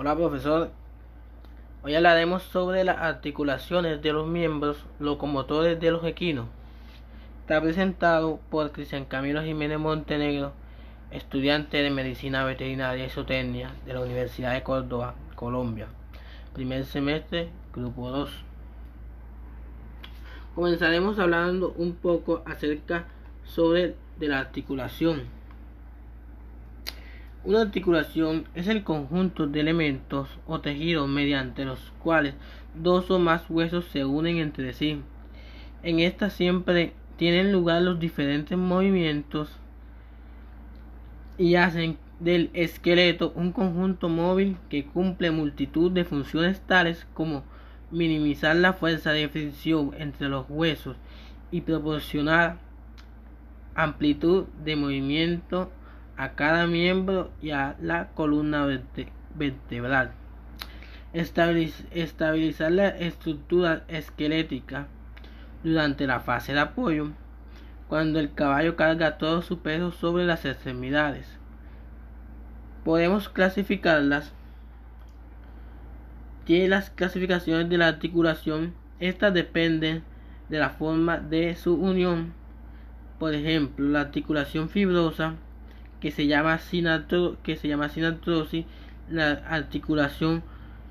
Hola profesor, hoy hablaremos sobre las articulaciones de los miembros locomotores de los equinos. Está presentado por Cristian Camilo Jiménez Montenegro, estudiante de Medicina Veterinaria y Zootecnia de la Universidad de Córdoba, Colombia. Primer semestre, grupo 2. Comenzaremos hablando un poco acerca sobre la articulación. Una articulación es el conjunto de elementos o tejidos mediante los cuales dos o más huesos se unen entre sí. En esta siempre tienen lugar los diferentes movimientos y hacen del esqueleto un conjunto móvil que cumple multitud de funciones tales como minimizar la fuerza de fricción entre los huesos y proporcionar amplitud de movimiento a cada miembro y a la columna vertebral. Estabilizar la estructura esquelética durante la fase de apoyo, cuando el caballo carga todo su peso sobre las extremidades. Podemos clasificarlas. Tiene las clasificaciones de la articulación. Estas dependen de la forma de su unión. Por ejemplo, la articulación fibrosa, que se llama sinartrosis, la articulación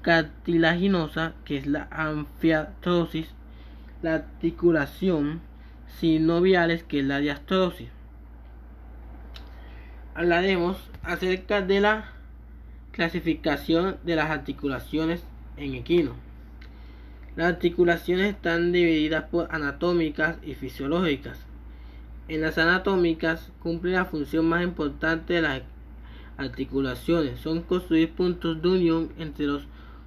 cartilaginosa, que es la anfiartrosis, la articulación sinoviales, que es la diastrosis. Hablaremos acerca de la clasificación de las articulaciones en equinos. Las articulaciones están divididas por anatómicas y fisiológicas. En las anatómicas cumple la función más importante de las articulaciones. Son construir puntos de unión entre los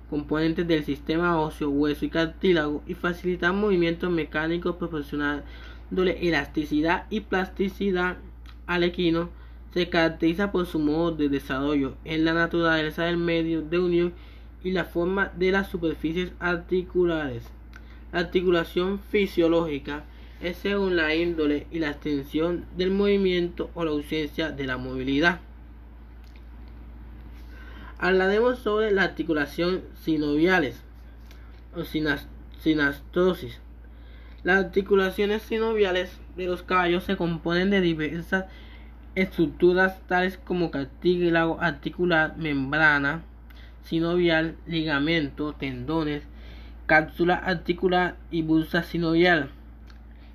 componentes del sistema óseo, hueso y cartílago y facilitar movimientos mecánicos proporcionándole elasticidad y plasticidad al equino. Se caracteriza por su modo de desarrollo en la naturaleza del medio de unión y la forma de las superficies articulares. La articulación fisiológica es según la índole y la extensión del movimiento o la ausencia de la movilidad. Hablaremos sobre la articulación sinoviales o sinastrosis. Las articulaciones sinoviales de los caballos se componen de diversas estructuras tales como cartílago articular, membrana sinovial, ligamento, tendones, cápsula articular y bursa sinovial.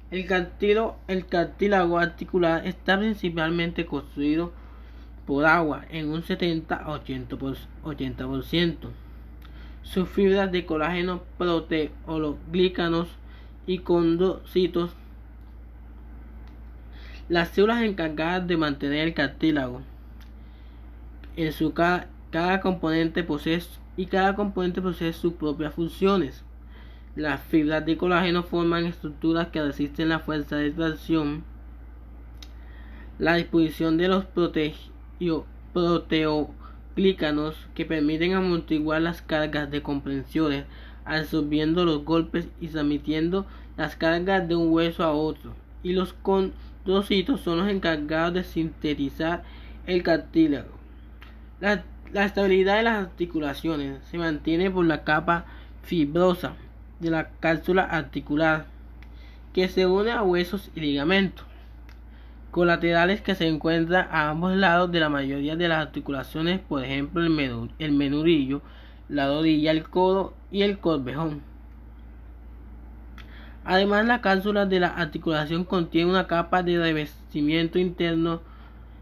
El cartílago articular está principalmente construido por agua en un 70 a 80%. Sus fibras de colágeno, proteoglicanos y condrocitos, las células encargadas de mantener el cartílago en su cada componente posee sus propias funciones. Las fibras de colágeno forman estructuras que resisten la fuerza de tracción. La disposición de los proteoglícanos que permiten amortiguar las cargas de compresiones, absorbiendo los golpes y transmitiendo las cargas de un hueso a otro. Y los condrocitos son los encargados de sintetizar el cartílago. La estabilidad de las articulaciones se mantiene por la capa fibrosa de la cápsula articular, que se une a huesos y ligamentos colaterales que se encuentran a ambos lados de la mayoría de las articulaciones, por ejemplo el menudillo, la rodilla, el codo y el corvejón. Además, la cápsula de la articulación contiene una capa de revestimiento interno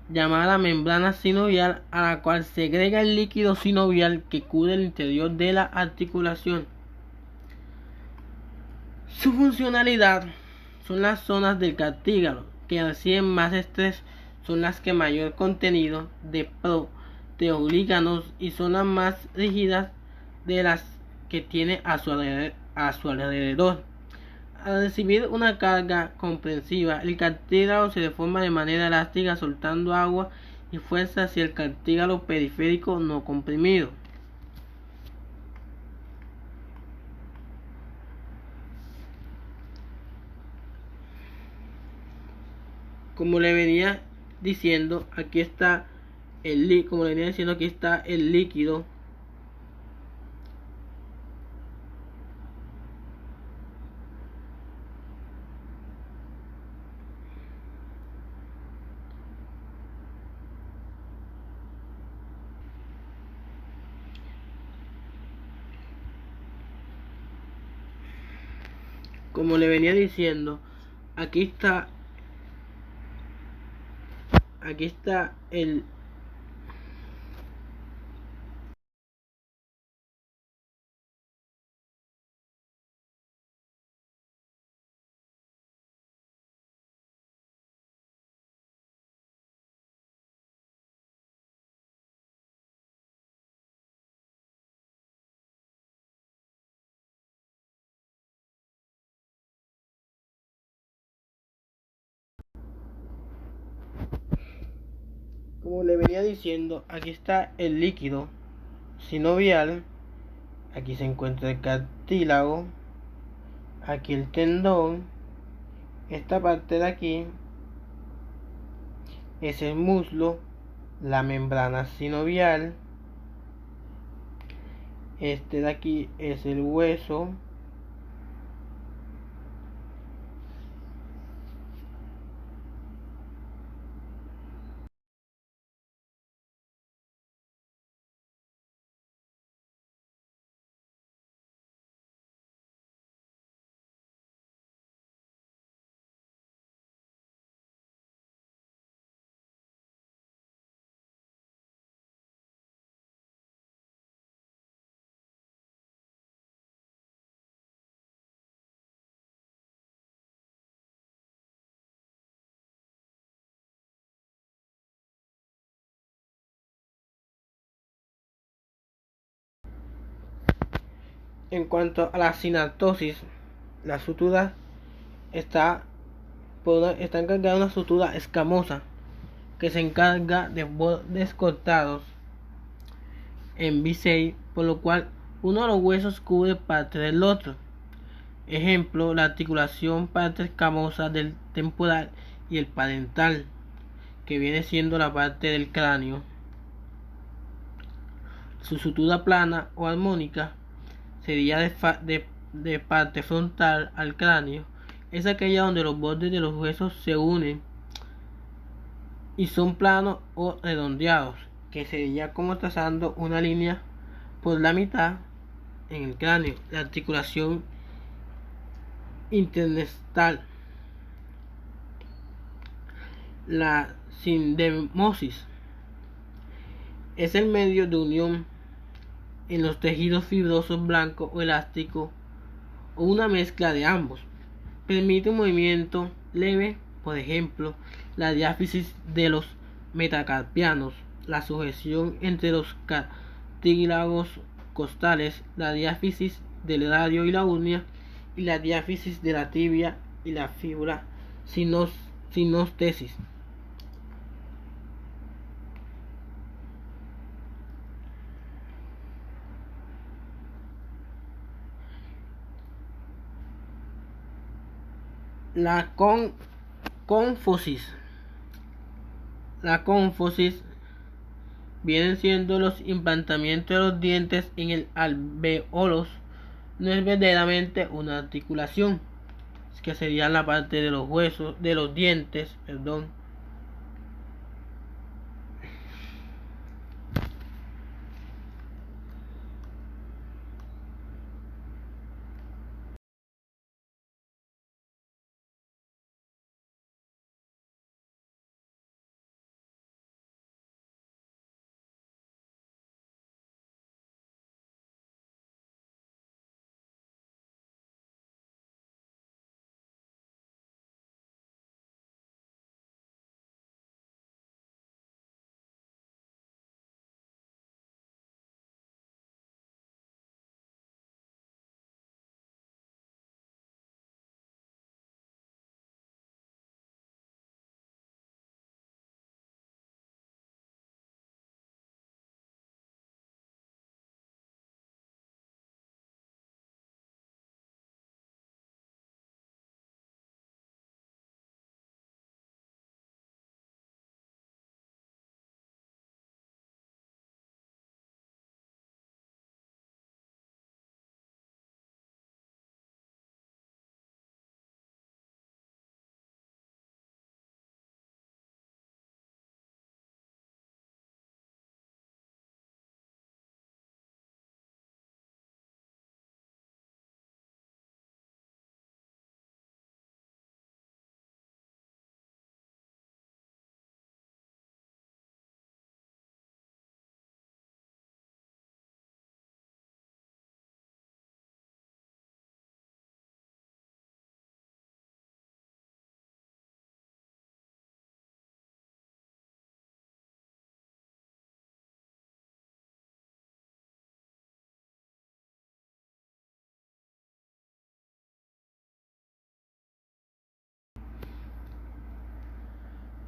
llamada membrana sinovial, a la cual segrega el líquido sinovial que cubre el interior de la articulación. Su funcionalidad son las zonas del cartílago que reciben más estrés, son las que mayor contenido de proteoglícanos y son las más rígidas de las que tiene a su alrededor. Al recibir una carga comprensiva, el cartílago se deforma de manera elástica, soltando agua y fuerza hacia el cartílago periférico no comprimido. Como le venía diciendo, aquí está el líquido Como le venía diciendo, aquí está, aquí está el como le venía diciendo, aquí está el líquido sinovial, aquí se encuentra el cartílago, aquí el tendón, esta parte de aquí es el muslo, la membrana sinovial, este de aquí es el hueso, en cuanto a la sinaptosis, la sutura está, está encargada de una sutura escamosa que se encarga de bordes cortados en bisect, por lo cual uno de los huesos cubre parte del otro. Ejemplo, la articulación parte escamosa del temporal y el parental, que viene siendo la parte del cráneo. Su sutura plana o armónica sería de parte frontal al cráneo. Es aquella donde los bordes de los huesos se unen y son planos o redondeados, que sería como trazando una línea por la mitad en el cráneo. La articulación internestal, la sindemosis, es el medio de unión en los tejidos fibrosos blancos o elásticos o una mezcla de ambos. Permite un movimiento leve, por ejemplo, la diáfisis de los metacarpianos, la sujeción entre los cartílagos costales, la diáfisis del radio y la urnia, y la diáfisis de la tibia y la fibula sinostesis. La cónfosis. La cónfosis vienen siendo los implantamientos de los dientes en el alvéolos. No es verdaderamente una articulación, es que sería la parte de los huesos, de los dientes, perdón.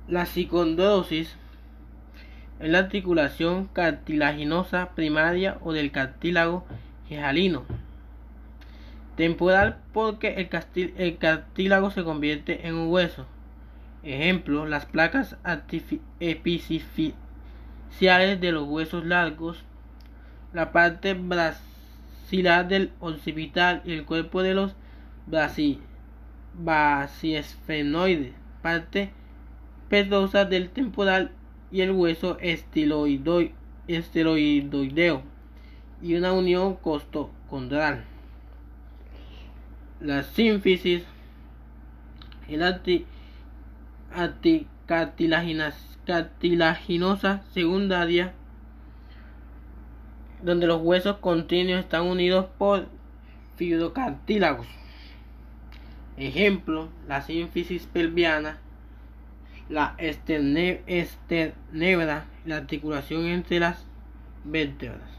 La psicondrosis es la articulación cartilaginosa primaria o del cartílago hialino. Temporal porque el cartílago se convierte en un hueso. Ejemplo, las placas epicificiales de los huesos largos, la parte basilar del occipital y el cuerpo de los basiesfenoides, parte petrosa del temporal y el hueso esteroideo y una unión costocondral. La sínfisis es la cartilaginosa secundaria donde los huesos continuos están unidos por fibrocartílagos. Ejemplo, la sínfisis pelviana, la esternebra, la articulación entre las vértebras.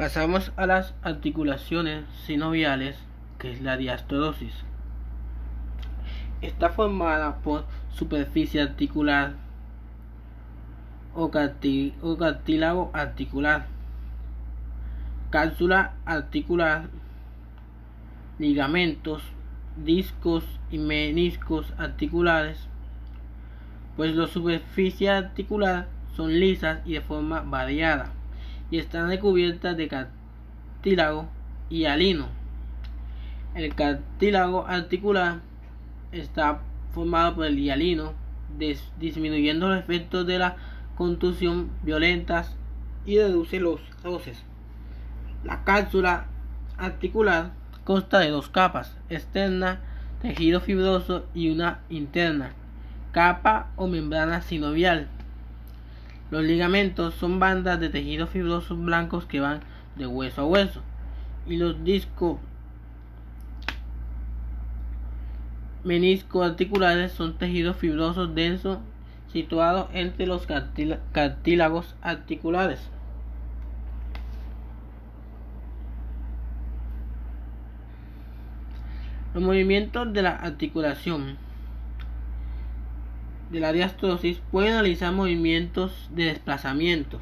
Pasamos a las articulaciones sinoviales, que es la diastosis. Está formada por superficie articular o cartílago articular, cápsula articular, ligamentos, discos y meniscos articulares, pues la superficie articular son lisas y de forma variada y están recubiertas de cartílago hialino. El cartílago articular está formado por el hialino, disminuyendo los efectos de la contusión violentas y reduce los roces. La cápsula articular consta de dos capas: externa, tejido fibroso, y una interna, capa o membrana sinovial. Los ligamentos son bandas de tejidos fibrosos blancos que van de hueso a hueso, y los discos meniscos articulares son tejidos fibrosos densos situados entre los cartílagos articulares. Los movimientos de la articulación de la diastosis pueden realizar movimientos de desplazamientos.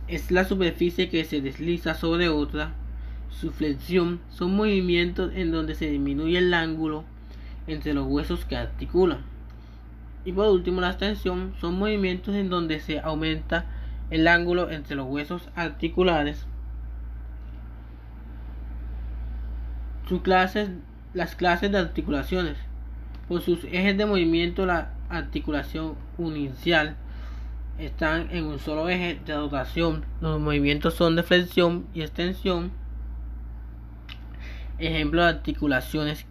Es la superficie que se desliza sobre otra. Su flexión son movimientos en donde se disminuye el ángulo entre los huesos que articulan. Y por último, la extensión son movimientos en donde se aumenta el ángulo entre los huesos articulares. Las clases de articulaciones. Por sus ejes de movimiento, la articulación uninicial están en un solo eje de rotación. Los movimientos son de flexión y extensión. Ejemplo de articulaciones: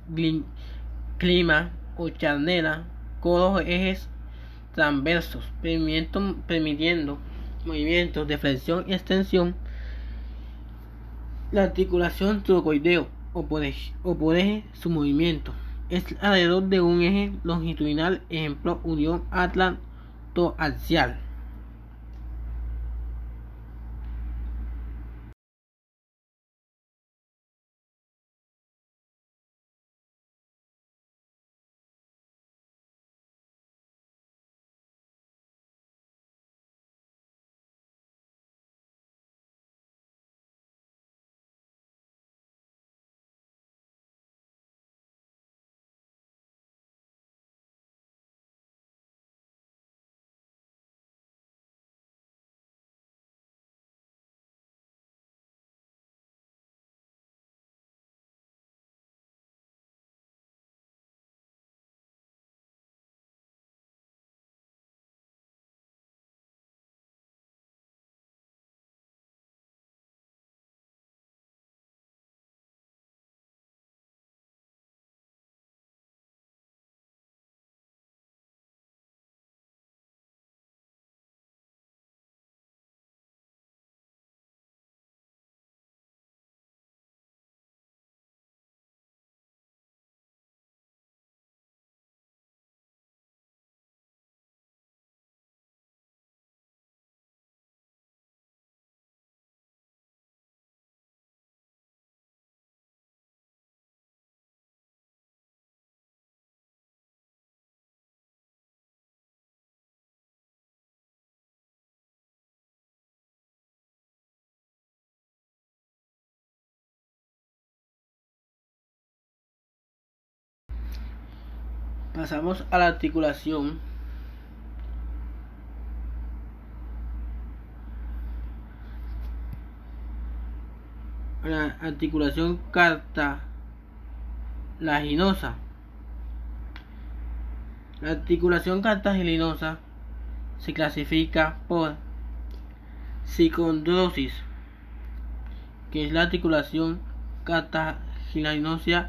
clima o charnela, con los ejes transversos, permitiendo movimientos de flexión y extensión. La articulación trocoideo o por eje, su movimiento es alrededor de un eje longitudinal. Ejemplo: unión atlantoaxial. Pasamos a la articulación cartilaginosa. La articulación cartilaginosa se clasifica por psicondrosis, que es la articulación cartilaginosa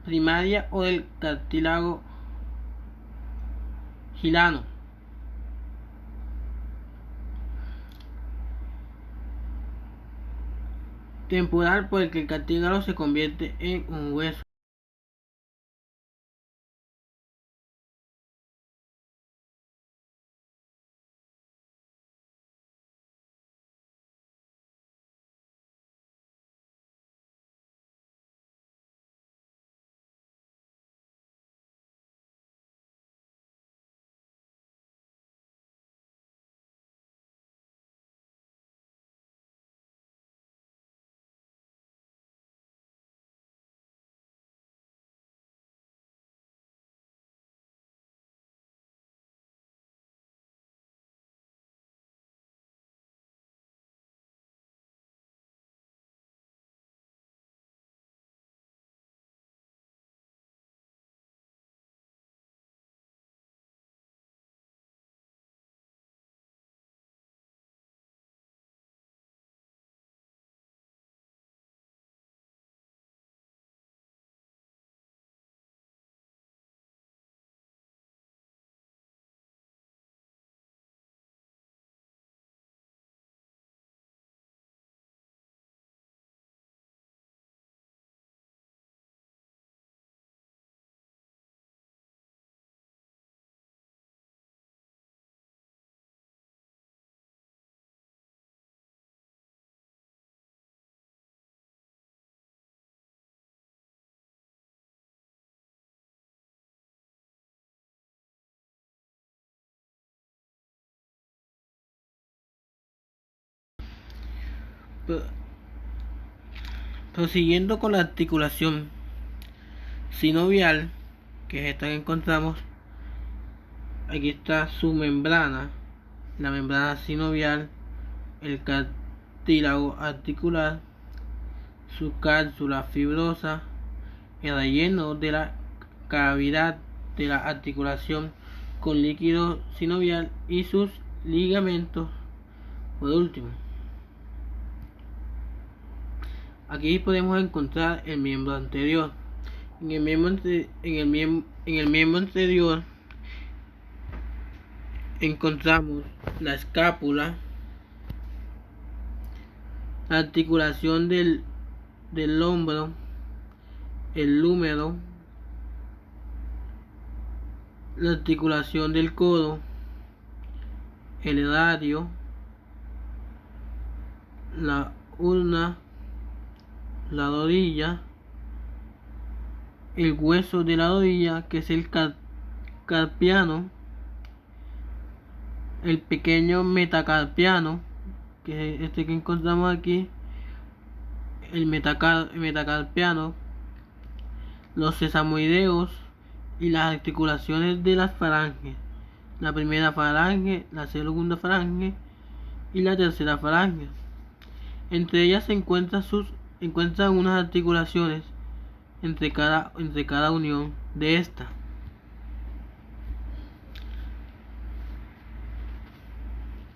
primaria o del cartílago gilano. Temporal, porque el cartílago se convierte en un hueso. Pro- Prosiguiendo con la articulación sinovial, que es esta que encontramos, aquí está su membrana, la membrana sinovial, el cartílago articular, su cápsula fibrosa, el relleno de la cavidad de la articulación con líquido sinovial y sus ligamentos. Por último, aquí podemos encontrar el miembro anterior. En el miembro anterior encontramos la escápula, la articulación del hombro, el húmero, la articulación del codo, el radio, la ulna, la rodilla, el hueso de la rodilla, que es el carpiano, el pequeño metacarpiano, que es este que encontramos aquí, el metacarpiano, los sesamoideos y las articulaciones de las falanges, la primera falange, la segunda falange y la tercera falange. Entre ellas se encuentran unas articulaciones entre cada unión de esta.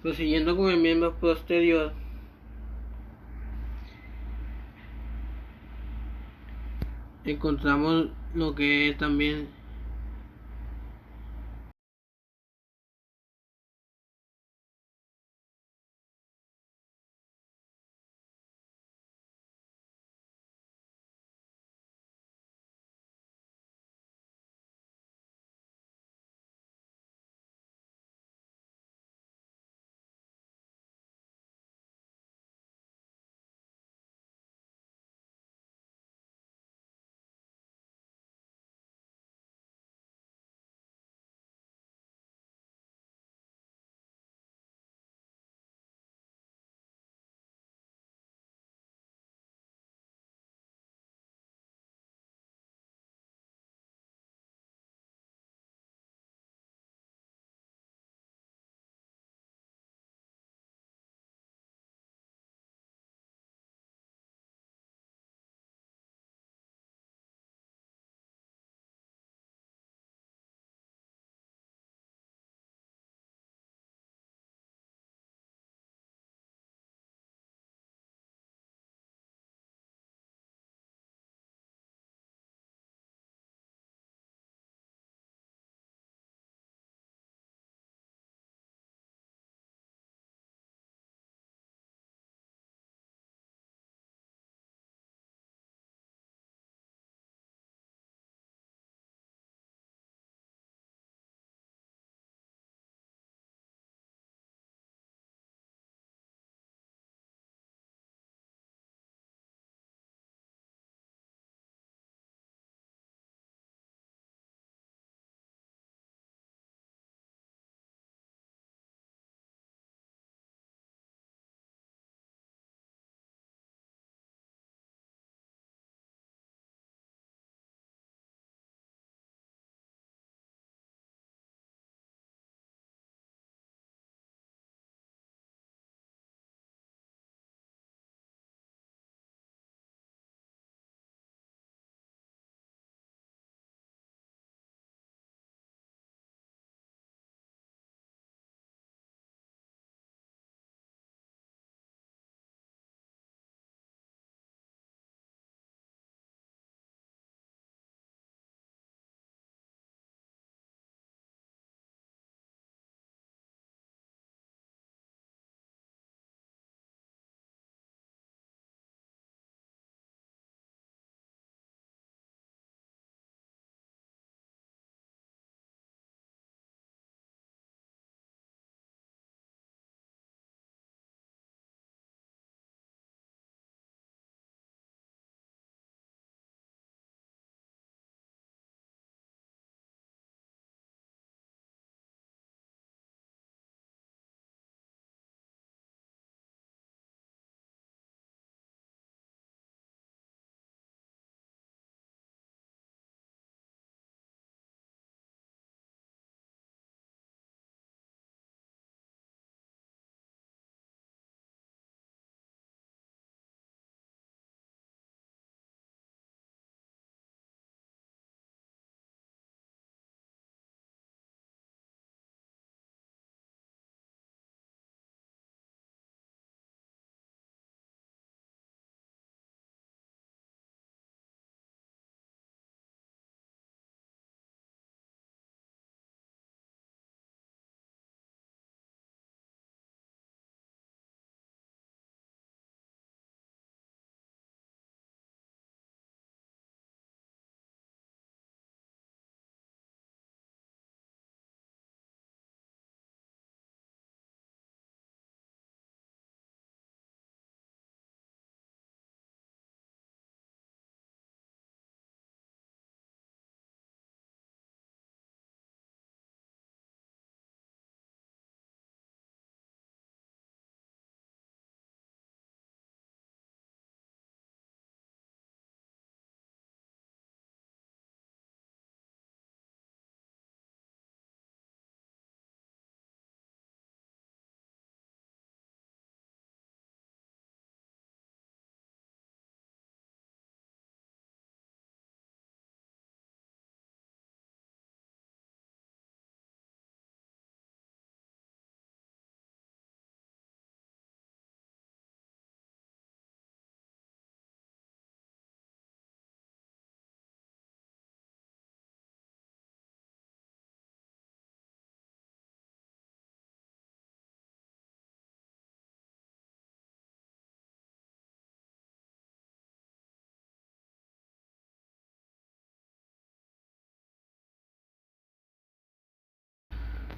Prosiguiendo con el miembro posterior, encontramos lo que es también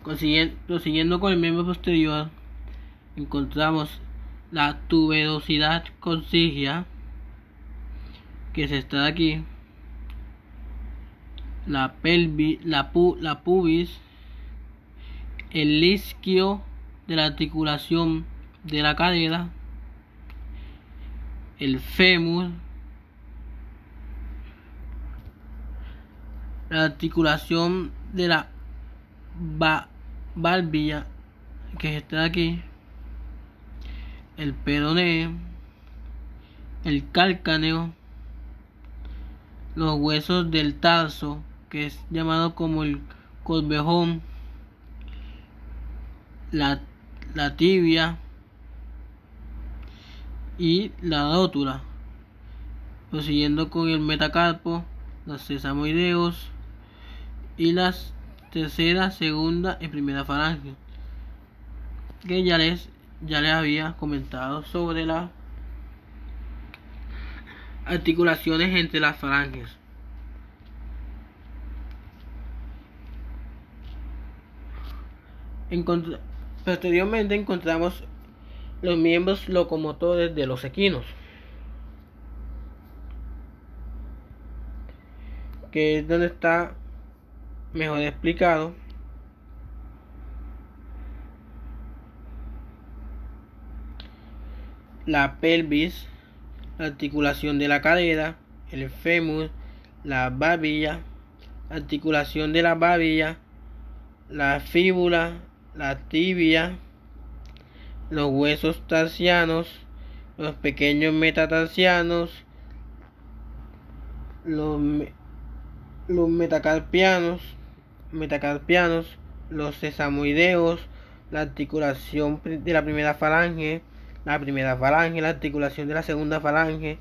Prosiguiendo con el miembro posterior, encontramos la tuberosidad coccygia, que es esta de aquí, la pubis, el isquio de la articulación de la cadera, el fémur, la articulación de la barbilla, que es esta de aquí, el peroné, el calcáneo, los huesos del tarso, que es llamado como el corvejón, la tibia y la rótula. Prosiguiendo con el metacarpo, los sesamoideos y las tercera, segunda y primera falange, que ya les había comentado sobre las articulaciones entre las falanges. Posteriormente encontramos los miembros locomotores de los equinos, que es donde está mejor explicado. La pelvis, la articulación de la cadera, el fémur, la barbilla, articulación de la barbilla, la fíbula, la tibia, los huesos tarsianos, los pequeños metatarsianos, los metacarpianos, los sesamoideos, la articulación de la primera falange, la articulación de la segunda falange,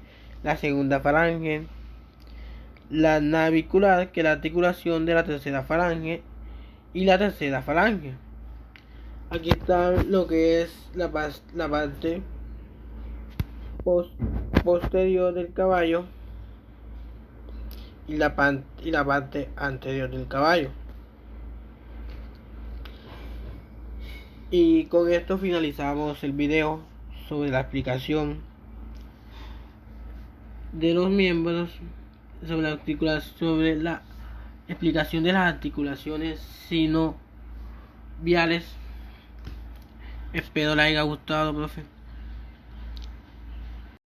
la navicular, que es la articulación de la tercera falange, y la tercera falange. Aquí está lo que es la parte posterior del caballo y la parte anterior del caballo. Y con esto finalizamos el video sobre la explicación de los miembros, sobre la explicación de las articulaciones sinoviales. Espero les haya gustado, profe.